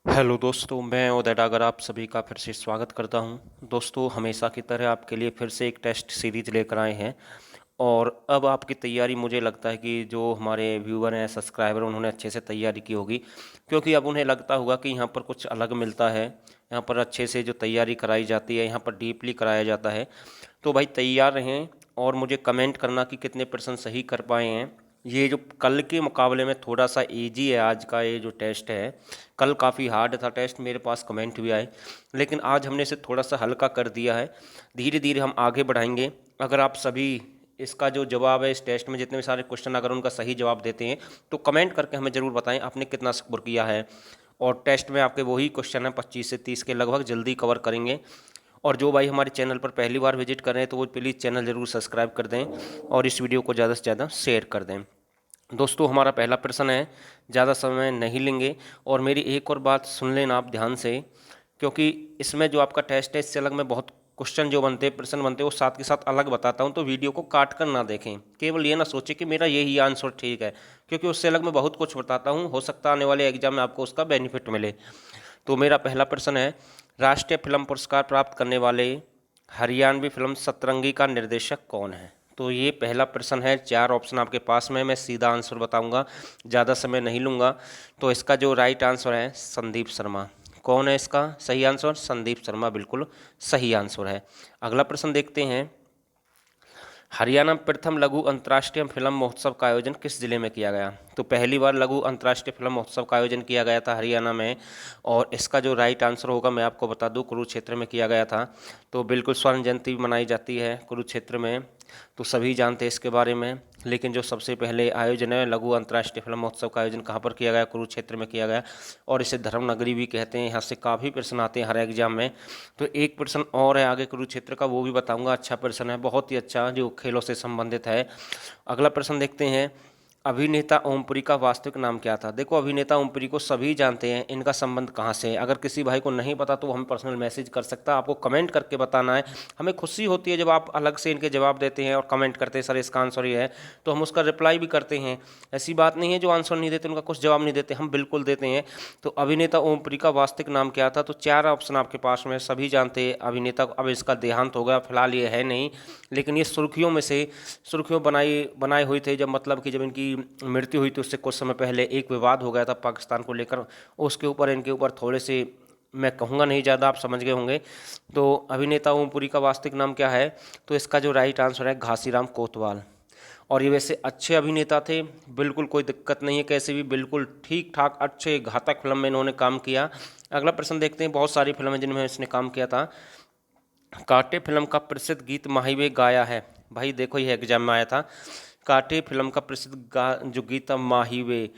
Hello दोस्तों, मैं उदय डागर आप सभी का फिर से स्वागत करता हूं। दोस्तों, हमेशा की तरह आपके लिए फिर से एक टेस्ट सीरीज लेकर आए हैं और अब आपकी तैयारी मुझे लगता है कि जो हमारे व्यूअर हैं, सब्सक्राइबर, उन्होंने अच्छे से तैयारी की होगी, क्योंकि अब उन्हें लगता होगा कि यहाँ पर कुछ अलग मिलता है। यहाँ पर अच्छे से जो तैयारी कराई जाती है, यहाँ पर डीपली कराया जाता है। तो भाई तैयार रहें और मुझे कमेंट करना कि कितने परसेंट सही कर पाए हैं। ये जो कल के मुकाबले में थोड़ा सा इजी है आज का ये जो टेस्ट है। कल काफ़ी हार्ड था टेस्ट, मेरे पास कमेंट भी आए, लेकिन आज हमने इसे थोड़ा सा हल्का कर दिया है। धीरे धीरे हम आगे बढ़ाएंगे। अगर आप सभी इसका जो जवाब है, इस टेस्ट में जितने भी सारे क्वेश्चन अगर उनका सही जवाब देते हैं तो कमेंट करके हमें ज़रूर बताएं आपने कितना स्कोर किया है। और टेस्ट में आपके वही क्वेश्चन हैं 25 से 30 के लगभग, जल्दी कवर करेंगे। और जो भाई हमारे चैनल पर पहली बार विजिट कर रहे हैं तो वो प्लीज़ चैनल ज़रूर सब्सक्राइब कर दें और इस वीडियो को ज़्यादा से ज़्यादा शेयर कर दें। दोस्तों, हमारा पहला प्रश्न है, ज़्यादा समय नहीं लेंगे और मेरी एक और बात सुन लेना आप ध्यान से, क्योंकि इसमें जो आपका टेस्ट है इससे अलग मैं बहुत क्वेश्चन जो बनते हैं, प्रश्न बनते हैं, वो साथ के साथ अलग बताता हूँ। तो वीडियो को काट कर ना देखें, केवल ये ना सोचें कि मेरा यही आंसर ठीक है, क्योंकि उससे अलग मैं बहुत कुछ बताता हूँ। हो सकता है आने वाले एग्जाम में आपको उसका बेनिफिट मिले। तो मेरा पहला प्रश्न है, राष्ट्रीय फिल्म पुरस्कार प्राप्त करने वाले हरियाणवी फिल्म सतरंगी का निर्देशक कौन है? तो ये पहला प्रश्न है। 4 ऑप्शन आपके पास में, मैं सीधा आंसर बताऊंगा, ज़्यादा समय नहीं लूंगा। तो इसका जो राइट आंसर है संदीप शर्मा। कौन है इसका सही आंसर? संदीप शर्मा बिल्कुल सही आंसर है। अगला प्रश्न देखते हैं, हरियाणा में प्रथम लघु अंतर्राष्ट्रीय फिल्म महोत्सव का आयोजन किस जिले में किया गया? तो पहली बार लघु अंतर्राष्ट्रीय फिल्म महोत्सव का आयोजन किया गया था हरियाणा में, और इसका जो राइट आंसर होगा मैं आपको बता दूं, कुरुक्षेत्र में किया गया था। तो बिल्कुल स्वर्ण जयंती मनाई जाती है कुरुक्षेत्र में, तो सभी जानते हैं इसके बारे में। लेकिन जो सबसे पहले आयोजन है लघु अंतर्राष्ट्रीय फिल्म महोत्सव का आयोजन कहाँ पर किया गया? कुरुक्षेत्र में किया गया, और इसे धर्म नगरी भी कहते हैं। यहाँ से काफ़ी प्रश्न आते हैं हर एग्जाम में। तो एक प्रश्न और है आगे कुरुक्षेत्र का, वो भी बताऊंगा। अच्छा प्रश्न है, बहुत ही अच्छा, जो खेलों से संबंधित है। अगला प्रश्न देखते हैं, अभिनेता ओमपुरी का वास्तविक नाम क्या था? देखो, अभिनेता ओमपुरी को सभी जानते हैं, इनका संबंध कहाँ से है? अगर किसी भाई को नहीं पता तो हमें पर्सनल मैसेज कर सकता है, आपको कमेंट करके बताना है। हमें खुशी होती है जब आप अलग से इनके जवाब देते हैं और कमेंट करते हैं सर इसका आंसर ये है, तो हम उसका रिप्लाई भी करते हैं। ऐसी बात नहीं है जो आंसर नहीं देते, उनका कुछ जवाब नहीं देते, हम बिल्कुल देते हैं। तो अभिनेता ओमपुरी का वास्तविक नाम क्या था? तो 4 ऑप्शन आपके पास में, सभी जानते हैं अभिनेता। अब इसका देहांत हो गया, फिलहाल ये है नहीं, लेकिन ये सुर्खियों में से सुर्खियों बनाए हुए थे। जब मतलब कि जब इनकी मृत्यु हुई तो उससे कुछ समय पहले एक विवाद हो गया था पाकिस्तान को लेकर, उसके ऊपर इनके ऊपर थोड़े से, मैं कहूँगा नहीं ज़्यादा, आप समझ गए होंगे। तो अभिनेता ओमपुरी का वास्तविक नाम क्या है? तो इसका जो राइट आंसर है घासीराम कोतवाल। और ये वैसे अच्छे अभिनेता थे, बिल्कुल कोई दिक्कत नहीं है, कैसे भी बिल्कुल ठीक ठाक अच्छे घातक फिल्म में इन्होंने काम किया। अगला प्रश्न देखते हैं, बहुत सारी फिल्में जिनमें इसने काम किया था। कांटे फिल्म का प्रसिद्ध गीत माही वे गाया है? भाई देखो, ये एग्जाम में आया था। कांटे फिल्म का प्रसिद्ध जो गीत था माही वे,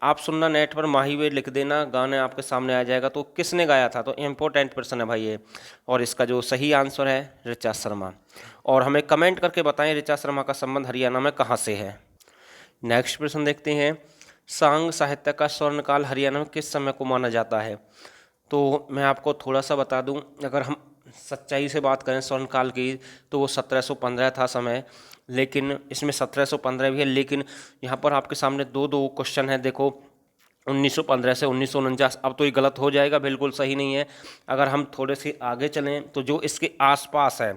आप सुनना नेट पर, माही वे लिख देना, गाने आपके सामने आ जाएगा। तो किसने गाया था? तो इम्पोर्टेंट प्रश्न है भाई ये। और इसका जो सही आंसर है ऋचा शर्मा। और हमें कमेंट करके बताएं ऋचा शर्मा का संबंध हरियाणा में कहाँ से है। नेक्स्ट प्रश्न देखते हैं, सांग साहित्य का स्वर्णकाल हरियाणा में किस समय को माना जाता है? तो मैं आपको थोड़ा सा बता दूं, अगर हम सच्चाई से बात करें स्वर्णकाल की, तो वो 1715 था समय। लेकिन इसमें 1715 भी है, लेकिन यहाँ पर आपके सामने दो दो क्वेश्चन है। देखो, 1915 से 1949, अब तो ये गलत हो जाएगा, बिल्कुल सही नहीं है। अगर हम थोड़े से आगे चलें तो जो इसके आसपास है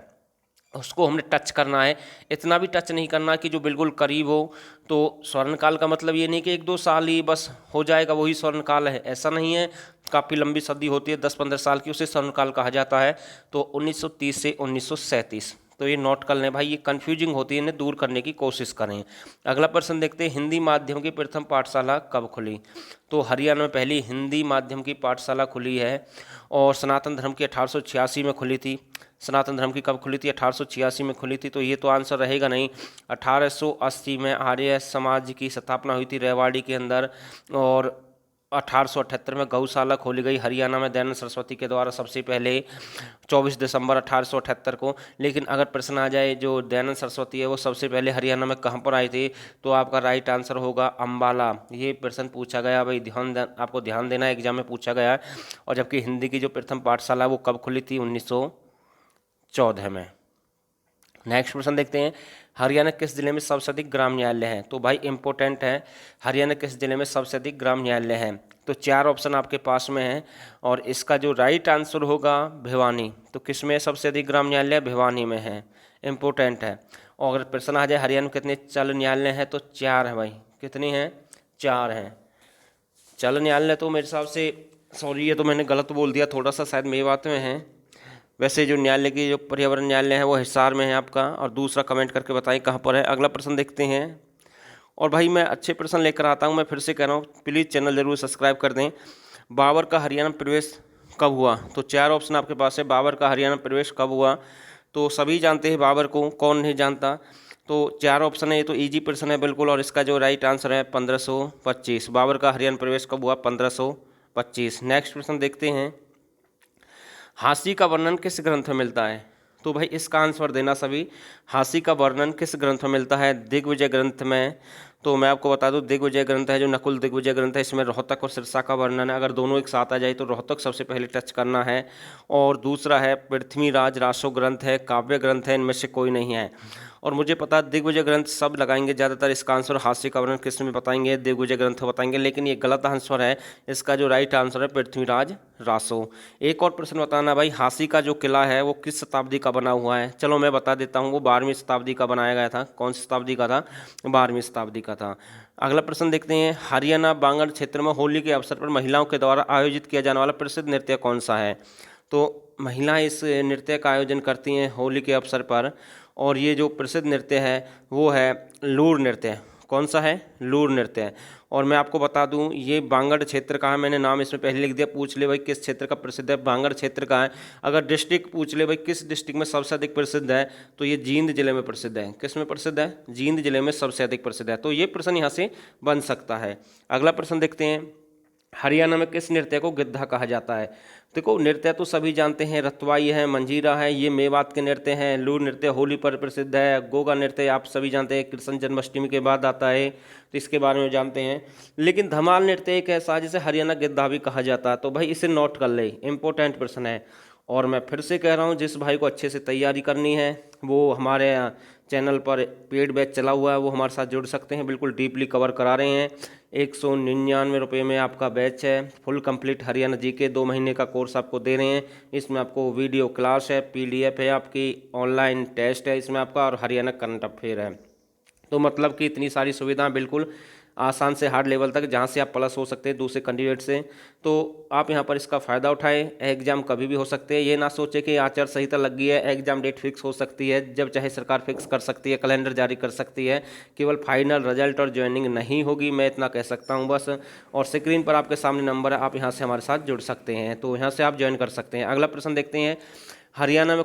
उसको हमने टच करना है, इतना भी टच नहीं करना कि जो बिल्कुल करीब हो। तो स्वर्णकाल का मतलब ये नहीं कि 1-2 साल ही बस हो जाएगा वही स्वर्णकाल है, ऐसा नहीं है। काफ़ी लंबी सदी होती है, 10-15 साल की, उसे स्वर्णकाल कहा जाता है। तो 1930 से 1937, तो ये नोट कर लें भाई, ये कन्फ्यूजिंग होती है, इन्हें दूर करने की कोशिश करें। अगला प्रश्न देखते हैं, हिंदी माध्यम की प्रथम पाठशाला कब खुली? तो हरियाणा में पहली हिंदी माध्यम की पाठशाला खुली है, और सनातन धर्म की 1886 में खुली थी। सनातन धर्म की कब खुली थी? 1886 में खुली थी। तो ये तो आंसर रहेगा नहीं। 1880 में आर्य समाज की स्थापना हुई थी रेवाड़ी के अंदर, और 1878 में गौशाला खोली गई हरियाणा में दयानंद सरस्वती के द्वारा सबसे पहले, 24 दिसंबर 1878 को। लेकिन अगर प्रश्न आ जाए जो दयानंद सरस्वती है वो सबसे पहले हरियाणा में कहाँ पर आए थे, तो आपका राइट आंसर होगा अम्बाला। ये प्रश्न पूछा गया भाई, आपको ध्यान देना है, एग्जाम में पूछा गया है। और जबकि हिंदी की जो प्रथम पाठशाला वो कब खुली थी? 1914 में। नेक्स्ट प्रश्न देखते हैं, हरियाणा किस जिले में सबसे अधिक ग्राम न्यायालय हैं? तो भाई इंपॉर्टेंट है, हरियाणा किस जिले में सबसे अधिक ग्राम न्यायालय हैं? तो 4 ऑप्शन आपके पास में है और इसका जो राइट आंसर होगा भिवानी। तो किस में सबसे अधिक ग्राम न्यायालय? भिवानी में है, इम्पोर्टेंट है। और अगर प्रश्न आ जाए हरियाणा में कितने चल न्यायालय हैं, तो 4 है भाई। कितनी हैं? 4 हैं चल न्यायालय। तो मेरे हिसाब से, सॉरी ये तो मैंने गलत बोल दिया थोड़ा सा, शायद मेवात में है। वैसे जो न्यायालय की जो पर्यावरण न्यायालय है वो हिसार में है आपका। और दूसरा कमेंट करके बताएं कहाँ पर है। अगला प्रश्न देखते हैं। और भाई मैं अच्छे प्रश्न लेकर आता हूँ, मैं फिर से कह रहा हूँ प्लीज़ चैनल ज़रूर सब्सक्राइब कर दें। बाबर का हरियाणा प्रवेश कब हुआ? तो 4 ऑप्शन आपके पास है। बाबर का हरियाणा प्रवेश कब हुआ? तो सभी जानते हैं बाबर को, कौन नहीं जानता। तो 4 ऑप्शन है, ये तो इजी प्रश्न है बिल्कुल। और इसका जो राइट आंसर है 1525। बाबर का हरियाणा प्रवेश कब हुआ? 1525। नेक्स्ट प्रश्न देखते हैं। हांसी का वर्णन किस ग्रंथ में मिलता है? तो भाई इसका आंसर देना सभी। हांसी का वर्णन किस ग्रंथ में मिलता है? दिग्विजय ग्रंथ में। तो मैं आपको बता दूं दिग्विजय ग्रंथ है जो नकुल दिग्विजय ग्रंथ है, इसमें रोहतक और सिरसा का वर्णन है। अगर दोनों एक साथ आ जाए तो रोहतक सबसे पहले टच करना है। और दूसरा है पृथ्वीराज रासो ग्रंथ है, काव्य ग्रंथ है, इनमें से कोई नहीं है। और मुझे पता दिग्विजय ग्रंथ सब लगाएंगे ज़्यादातर। इसका आंसर हास्य का वर्णन किस में बताएंगे? दिग्विजय ग्रंथ बताएंगे, लेकिन ये गलत आंसर है। इसका जो राइट आंसर है पृथ्वीराज रासो। एक और प्रश्न बताना भाई, हांसी का जो किला है वो किस शताब्दी का बना हुआ है? चलो मैं बता देता हूँ, वो 12वीं शताब्दी का बनाया गया था। कौन सी शताब्दी का था? 12वीं शताब्दी का था। अगला प्रश्न देखते हैं। हरियाणा बांगड़ क्षेत्र में होली के अवसर पर महिलाओं के द्वारा आयोजित किया जाने वाला प्रसिद्ध नृत्य कौन सा है? तो महिलाएं इस नृत्य का आयोजन करती हैं होली के अवसर पर। और ये जो प्रसिद्ध नृत्य है वो है लूर नृत्य। कौन सा है? लूर नृत्य। और मैं आपको बता दूं ये बांगड़ क्षेत्र का है। मैंने नाम इसमें पहले लिख दिया। पूछ ले भाई किस क्षेत्र का प्रसिद्ध है? बांगड़ क्षेत्र का है। अगर डिस्ट्रिक्ट पूछ ले भाई किस डिस्ट्रिक्ट में सबसे अधिक प्रसिद्ध है, तो ये जींद जिले में प्रसिद्ध है। किस में प्रसिद्ध है? जींद जिले में सबसे अधिक प्रसिद्ध है। तो ये प्रश्न यहाँ से बन सकता है। अगला प्रश्न देखते हैं। हरियाणा में किस नृत्य को गिद्धा कहा जाता है? देखो नृत्य तो सभी जानते हैं, रतवाई है, मंजीरा है, ये मेवात के नृत्य हैं। लूर नृत्य होली पर प्रसिद्ध है। गोगा नृत्य आप सभी जानते हैं, कृष्ण जन्माष्टमी के बाद आता है, तो इसके बारे में जानते हैं। लेकिन धमाल नृत्य एक ऐसा जिसे हरियाणा गिद्धा भी कहा जाता है। तो भाई इसे नोट कर ले, इंपॉर्टेंट प्रश्न है। और मैं फिर से कह रहा हूँ जिस भाई को अच्छे से तैयारी करनी है वो हमारे चैनल पर पेड बैच चला हुआ है, वो हमारे साथ जुड़ सकते हैं। बिल्कुल डीपली कवर करा रहे हैं। 199 रुपये में आपका बैच है। फुल कंप्लीट हरियाणा जीके 2 महीने का कोर्स आपको दे रहे हैं। इसमें आपको वीडियो क्लास है, PDF है, आपकी ऑनलाइन टेस्ट है इसमें आपका, और हरियाणा करंट अफेयर है। तो मतलब कि इतनी सारी सुविधाएं बिल्कुल आसान से हार्ड लेवल तक, जहां से आप प्लस हो सकते हैं दूसरे कैंडिडेट से। तो आप यहां पर इसका फ़ायदा उठाएं। एग्जाम कभी भी हो सकते हैं। ये ना सोचे कि आचार संहिता लग गई है, एग्जाम डेट फिक्स हो सकती है, जब चाहे सरकार फिक्स कर सकती है, कैलेंडर जारी कर सकती है। केवल फाइनल रिजल्ट और ज्वाइनिंग नहीं होगी, मैं इतना कह सकता हूँ बस। और स्क्रीन पर आपके सामने नंबर है, आप यहाँ से हमारे साथ जुड़ सकते हैं, तो यहाँ से आप ज्वाइन कर सकते हैं। अगला प्रश्न देखते हैं। हरियाणा में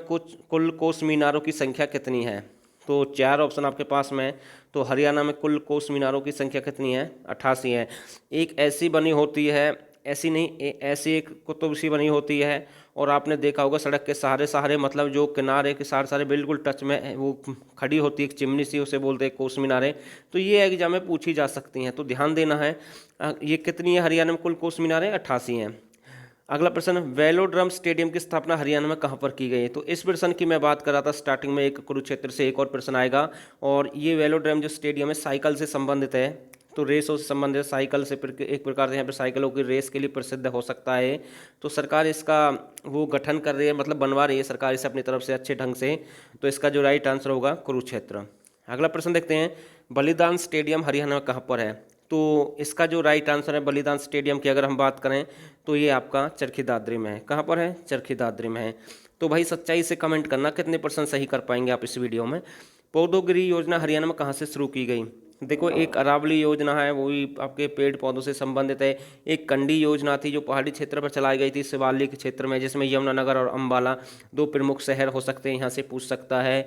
कुल कोस मीनारों की संख्या कितनी है? तो 4 ऑप्शन आपके पास में है। तो हरियाणा में कुल कोस मीनारों की संख्या कितनी है? 88 है। एक ऐसी बनी होती है, ऐसी नहीं, ऐसी एक कुतुबशी बनी होती है। और आपने देखा होगा सड़क के सहारे सहारे, मतलब जो किनारे के सहारे सहारे बिल्कुल टच में वो खड़ी होती है एक चिमनी सी, उसे बोलते हैं कोस मीनारें। तो ये एग्जाम में पूछी जा सकती हैं, तो ध्यान देना है। ये कितनी है हरियाणा में कुल कोस मीनारें? 88 हैं। अगला प्रश्न, वेलोड्रम स्टेडियम की स्थापना हरियाणा में कहाँ पर की गई है? तो इस प्रश्न की मैं बात कर रहा था स्टार्टिंग में। एक कुरुक्षेत्र से एक और प्रश्न आएगा। और ये वेलोड्रम जो स्टेडियम है साइकिल से संबंधित है, तो रेसों से संबंधित, साइकिल से एक प्रकार से यहाँ पर साइकिलों की रेस के लिए प्रसिद्ध हो सकता है। तो सरकार इसका वो गठन कर रही है, मतलब बनवा रही है सरकार इसे अपनी तरफ से अच्छे ढंग से। तो इसका जो राइट आंसर होगा कुरुक्षेत्र। अगला प्रश्न देखते हैं। बलिदान स्टेडियम हरियाणा में कहाँ पर है? तो इसका जो राइट आंसर है बलिदान स्टेडियम की अगर हम बात करें तो ये आपका चरखी दादरी में है। कहाँ पर है? चरखी दादरी में है। तो भाई सच्चाई से कमेंट करना कितने % सही कर पाएंगे आप इस वीडियो में। पौधोगिरी योजना हरियाणा में कहाँ से शुरू की गई? देखो एक अरावली योजना है, वो भी आपके पेड़ पौधों से संबंधित है। एक कंडी योजना थी जो पहाड़ी क्षेत्र पर चलाई गई थी शिवालिक क्षेत्र में, जिसमें यमुनानगर और अम्बाला 2 प्रमुख शहर हो सकते हैं, यहाँ से पूछ सकता है।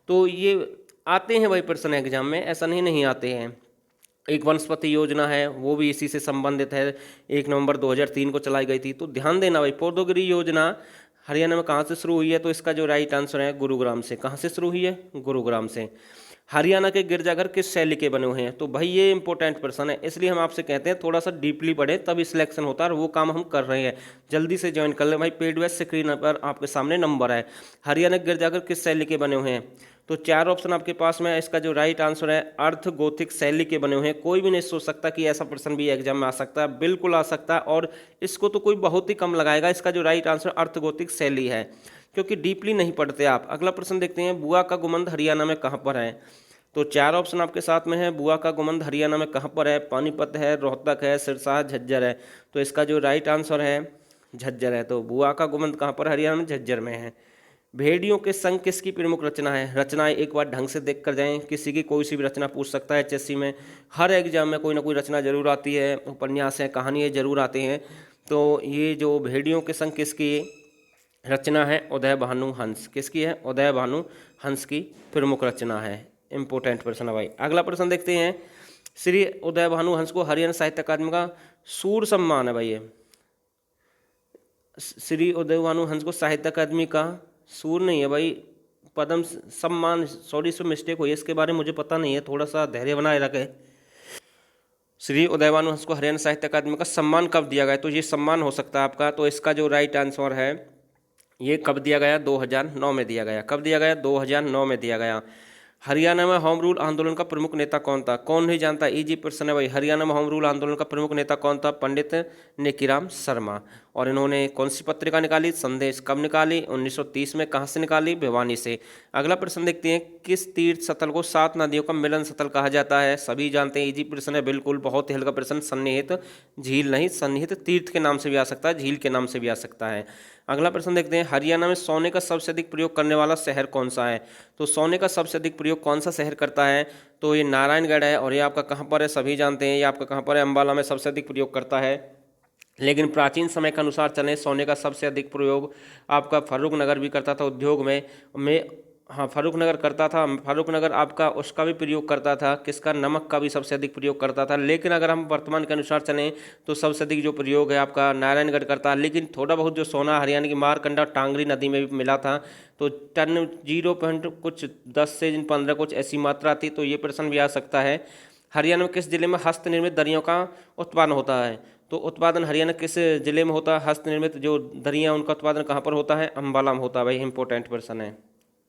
तो ये आते हैं भाई प्रश्न एग्जाम में, ऐसा नहीं आते हैं। एक वनस्पति योजना है, वो भी इसी से संबंधित है, 1 नवंबर 2003 को चलाई गई थी। तो ध्यान देना भाई, पौधोगिरी योजना हरियाणा में कहाँ से शुरू हुई है? तो इसका जो राइट आंसर है गुरुग्राम से। कहाँ से शुरू हुई है? गुरुग्राम से। हरियाणा के गिरजाघर किस शैली के बने हुए हैं? तो भाई ये इंपॉर्टेंट प्रश्न है, इसलिए हम आपसे कहते हैं थोड़ा सा डीपली पढ़े तभी सिलेक्शन होता है, और वो काम हम कर रहे हैं। जल्दी से ज्वाइन कर ले भाई, पेड बैच स्क्रीन पर आपके सामने नंबर है। हरियाणा के गिरजाघर किस शैली के बने हुए हैं? तो 4 ऑप्शन आपके पास में है। इसका जो राइट आंसर है अर्थ गोथिक शैली के बने हुए हैं। कोई भी नहीं सोच सकता कि ऐसा प्रश्न भी एग्जाम में आ सकता है, बिल्कुल आ सकता है, और इसको तो कोई बहुत ही कम लगाएगा। इसका जो राइट आंसर अर्थ गोथिक शैली है, क्योंकि डीपली नहीं पढ़ते आप। अगला प्रश्न देखते हैं, बुआ का गुंबद हरियाणा में कहाँ पर है? तो 4 ऑप्शन आपके साथ में है। बुआ का गुंबद हरियाणा में कहाँ पर है? पानीपत है, रोहतक है, सिरसा, झज्जर है। तो इसका जो राइट आंसर है झज्जर है। तो बुआ का गुंबद कहाँ पर? हरियाणा में, झज्जर में है। भेड़ियों के संग किसकी प्रमुख रचना है? रचनाएं एक बार ढंग से देख कर जाएं। किसी की कोई सी भी रचना पूछ सकता है एचएससी में। हर एग्जाम में कोई ना कोई रचना जरूर आती है, उपन्यास है, कहानियाँ जरूर आते हैं। तो ये जो भेड़ियों के संग किसकी रचना है? उदय भानु हंस। किसकी है? उदय भानु हंस की प्रमुख रचना है। इंपोर्टेंट प्रश्न है भाई। अगला प्रश्न देखते हैं, श्री उदय भानु हंस को हरियाणा साहित्य अकादमी का सूर सम्मान है भाई। ये श्री उदय भानु हंस को साहित्य अकादमी का सूर नहीं है भाई, पद्म सम्मान। सॉरी, इसमें मिस्टेक हुई है, इसके बारे में मुझे पता नहीं है, थोड़ा सा धैर्य बनाए रखे। श्री उदय भानु हंस को हरियाणा साहित्य अकादमी का सम्मान कब दिया गया? तो ये सम्मान हो सकता है आपका। तो इसका जो राइट आंसर है, ये कब दिया गया? 2009 में दिया गया। कब दिया गया? 2009 में दिया गया। हरियाणा में होम रूल आंदोलन का प्रमुख नेता कौन था? कौन नहीं जानता, इजी प्रश्न है भाई। हरियाणा में होम रूल आंदोलन का प्रमुख नेता कौन था? पंडित नेकीराम शर्मा। और इन्होंने कौन सी पत्रिका निकाली? संदेश। कब निकाली? 1930 में। कहाँ से निकाली? भिवानी से। अगला प्रश्न देखते हैं, किस तीर्थ स्थल को 7 नदियों का मिलन स्थल कहा जाता है? सभी जानते हैं, इजी प्रश्न है बिल्कुल, बहुत ही हल्का प्रश्न। सन्निहित झील नहीं, सन्निहित तीर्थ के नाम से भी आ सकता है, झील के नाम से भी आ सकता है। अगला प्रश्न देखते हैं, हरियाणा में सोने का सबसे अधिक प्रयोग करने वाला शहर कौन सा है? तो सोने का सबसे अधिक प्रयोग कौन सा शहर करता है? तो ये नारायणगढ़ है। और ये आपका कहाँ पर है? सभी जानते हैं, ये आपका कहाँ पर है? अम्बाला में सबसे अधिक प्रयोग करता है। लेकिन प्राचीन समय के अनुसार चलें, सोने का सबसे अधिक प्रयोग आपका फारूक नगर भी करता था उद्योग में हाँ, फारूक नगर करता था। फारूक नगर आपका उसका भी प्रयोग करता था, किसका? नमक का भी सबसे अधिक प्रयोग करता था। लेकिन अगर हम वर्तमान के अनुसार चलें तो सबसे अधिक जो प्रयोग है आपका नारायणगढ़ करता है। लेकिन थोड़ा बहुत जो सोना हरियाणा की मारकंडा टांगरी नदी में भी मिला था, तो टन 0 कुछ 10 से 15 कुछ ऐसी मात्रा थी। तो ये प्रश्न भी आ सकता है। हरियाणा में किस जिले में हस्तनिर्मित दरियों का उत्पादन होता है? तो उत्पादन हरियाणा किस जिले में होता है? हस्तनिर्मित जो दरियाँ, उनका उत्पादन कहाँ पर होता है? अम्बाला में होता है भाई। इंपॉर्टेंट प्रश्न है।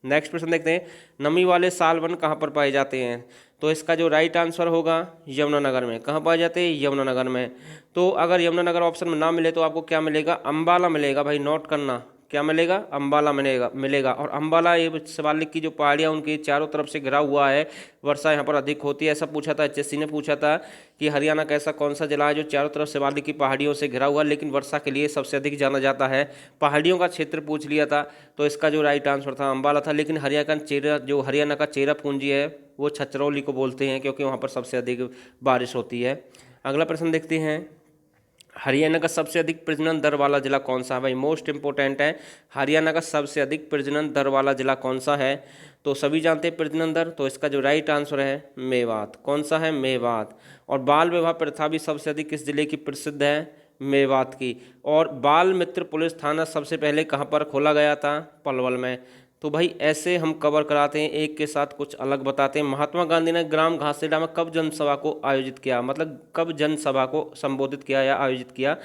नेक्स्ट प्रश्न देखते हैं, नमी वाले सालवन कहाँ पर पाए जाते हैं? तो इसका जो राइट आंसर होगा यमुनानगर में। कहाँ पाए जाते हैं? यमुनानगर में। तो अगर यमुनानगर ऑप्शन में ना मिले तो आपको क्या मिलेगा? अम्बाला मिलेगा भाई, नोट करना। क्या मिलेगा? अम्बाला मिलेगा। और अम्बाला, ये शिवालिक की जो पहाड़ियाँ उनके चारों तरफ से घिरा हुआ है, वर्षा यहाँ पर अधिक होती है। ऐसा पूछा था, एचएससी ने पूछा था कि हरियाणा का ऐसा कौन सा जिला है जो चारों तरफ शिवालिक की पहाड़ियों से घिरा हुआ, लेकिन वर्षा के लिए सबसे अधिक जाना जाता है। पहाड़ियों का क्षेत्र पूछ लिया था, तो इसका जो राइट आंसर था अम्बाला था। लेकिन हरियाणा का चेरापूंजी है वो छछरौली को बोलते हैं, क्योंकि वहाँ पर सबसे अधिक बारिश होती है। अगला प्रश्न देखते हैं, हरियाणा का सबसे अधिक प्रजनन दर वाला जिला कौन सा है? भाई मोस्ट इंपोर्टेंट है, हरियाणा का सबसे अधिक प्रजनन दर वाला जिला कौन सा है? तो सभी जानते हैं प्रजनन दर। तो इसका जो राइट आंसर है मेवात। कौन सा है? मेवात। और बाल विवाह प्रथा भी सबसे अधिक किस जिले की प्रसिद्ध है? मेवात की। और बाल मित्र पुलिस थाना सबसे पहले कहाँ पर खोला गया था? पलवल में। तो भाई ऐसे हम कवर कराते हैं, एक के साथ कुछ अलग बताते हैं। महात्मा गांधी ने ग्राम घासीडा में कब जनसभा को आयोजित किया? मतलब कब जनसभा को संबोधित किया या आयोजित किया?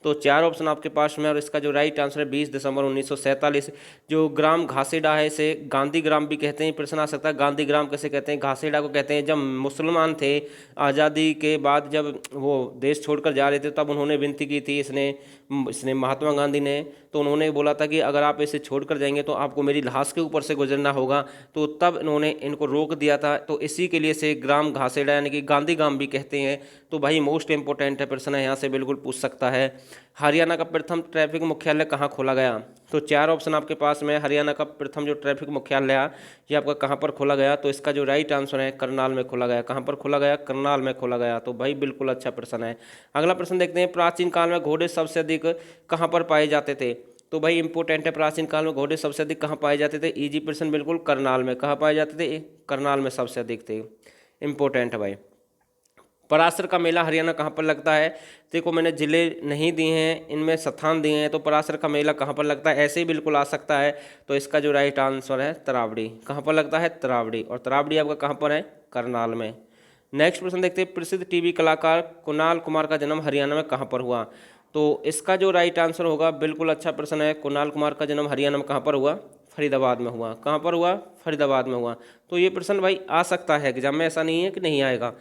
तो 4 ऑप्शन आपके पास में, और इसका जो राइट आंसर है 20 दिसंबर 1947। जो ग्राम घासीडा है इसे गांधी ग्राम भी कहते हैं। प्रश्न आ सकता है गांधी ग्राम कैसे कहते हैं? घासीडा को कहते हैं जब मुसलमान थे, आज़ादी के बाद जब वो देश छोड़कर जा रहे थे, तब उन्होंने विनती की थी, इसने महात्मा गांधी ने। तो उन्होंने बोला था कि अगर आप इसे छोड़कर जाएंगे तो आपको मेरी लाश के ऊपर से गुजरना होगा। तो तब इन्होंने इनको रोक दिया था। तो इसी के लिए से ग्राम घासीडा यानी कि गांधी ग्राम भी कहते हैं। तो भाई मोस्ट इंपोर्टेंट है प्रश्न है, यहाँ से बिल्कुल पूछ सकता है। हरियाणा का प्रथम ट्रैफिक मुख्यालय कहाँ खोला गया? तो 4 ऑप्शन आपके पास में। हरियाणा का प्रथम जो ट्रैफिक मुख्यालय है ये आपका कहाँ पर खोला गया? तो इसका जो राइट आंसर है करनाल में खोला गया। कहाँ पर खोला गया? करनाल में खोला गया। तो भाई बिल्कुल अच्छा प्रश्न है। अगला प्रश्न देखते हैं, प्राचीन काल में घोड़े सबसे अधिक कहाँ पर पाए जाते थे? तो भाई इंपॉर्टेंट है, प्राचीन काल में घोड़े सबसे अधिक कहाँ पाए जाते थे? इजी प्रश्न बिल्कुल, करनाल में। कहाँ पाए जाते थे? करनाल में सबसे अधिक थे। इंपॉर्टेंट है भाई। पराशर का मेला हरियाणा कहाँ पर लगता है? देखो मैंने जिले नहीं दिए हैं, इनमें स्थान दिए हैं। तो पराशर का मेला कहाँ पर लगता है? ऐसे ही बिल्कुल आ सकता है। तो इसका जो राइट आंसर है तरावड़ी। कहाँ पर लगता है? तरावड़ी। और तरावड़ी आपका कहाँ पर है? करनाल में। नेक्स्ट प्रश्न देखते हैं, प्रसिद्ध टीवी कलाकार कुणाल कुमार का जन्म हरियाणा में कहाँ पर हुआ? तो इसका जो राइट आंसर होगा, बिल्कुल अच्छा प्रश्न है, कुणाल कुमार का जन्म हरियाणा में कहाँ पर हुआ? फरीदाबाद में हुआ। कहाँ पर हुआ? फरीदाबाद में हुआ। तो ये प्रश्न भाई आ सकता है एग्जाम में, ऐसा नहीं है कि नहीं आएगा।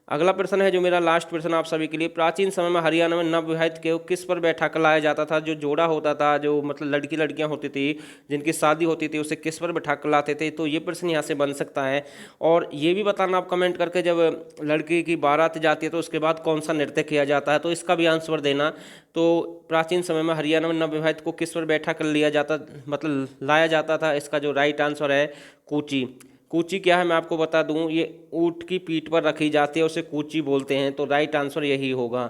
अगला प्रश्न है जो मेरा लास्ट प्रश्न आप सभी के लिए, प्राचीन समय में हरियाणा में नवविवाहित को किस पर बैठा कर लाया जाता था? जो जोड़ा होता था, जो मतलब लड़की लड़कियां होती थी जिनकी शादी होती थी, उसे किस पर बैठा कर लाते थे? तो ये प्रश्न यहाँ से बन सकता है। और ये भी बताना आप कमेंट करके, जब लड़की की बारात जाती है तो उसके बाद कौन सा नृत्य किया जाता है, तो इसका भी आंसर देना। तो प्राचीन समय में हरियाणा में नवविवाहित को किस पर बैठा कर लिया जाता, मतलब लाया जाता था? इसका जो राइट आंसर है कूची। कूची क्या है मैं आपको बता दूं, ये ऊँट की पीठ पर रखी जाती है, उसे कूची बोलते हैं। तो राइट आंसर यही होगा।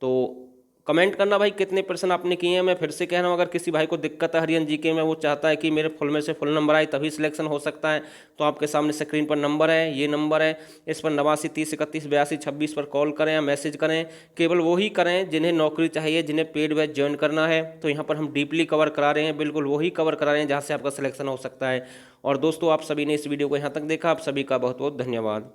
तो कमेंट करना भाई कितने प्रश्न आपने किए हैं। मैं फिर से कह रहा हूँ, अगर किसी भाई को दिक्कत है हरियन जीके में, वो चाहता है कि मेरे फुल में से फुल नंबर आए तभी सिलेक्शन हो सकता है, तो आपके सामने स्क्रीन पर नंबर है, ये नंबर है, इस पर 89 30 31 82 26 पर कॉल करें या मैसेज करें। केवल वही करें जिन्हें नौकरी चाहिए, जिन्हें पेड बैच ज्वाइन करना है। तो यहाँ पर हम डीपली कवर करा रहे हैं, बिल्कुल वही कवर करा रहे हैं जहाँ से आपका सिलेक्शन हो सकता है। और दोस्तों, आप सभी ने इस वीडियो को यहाँ तक देखा, आप सभी का बहुत बहुत धन्यवाद।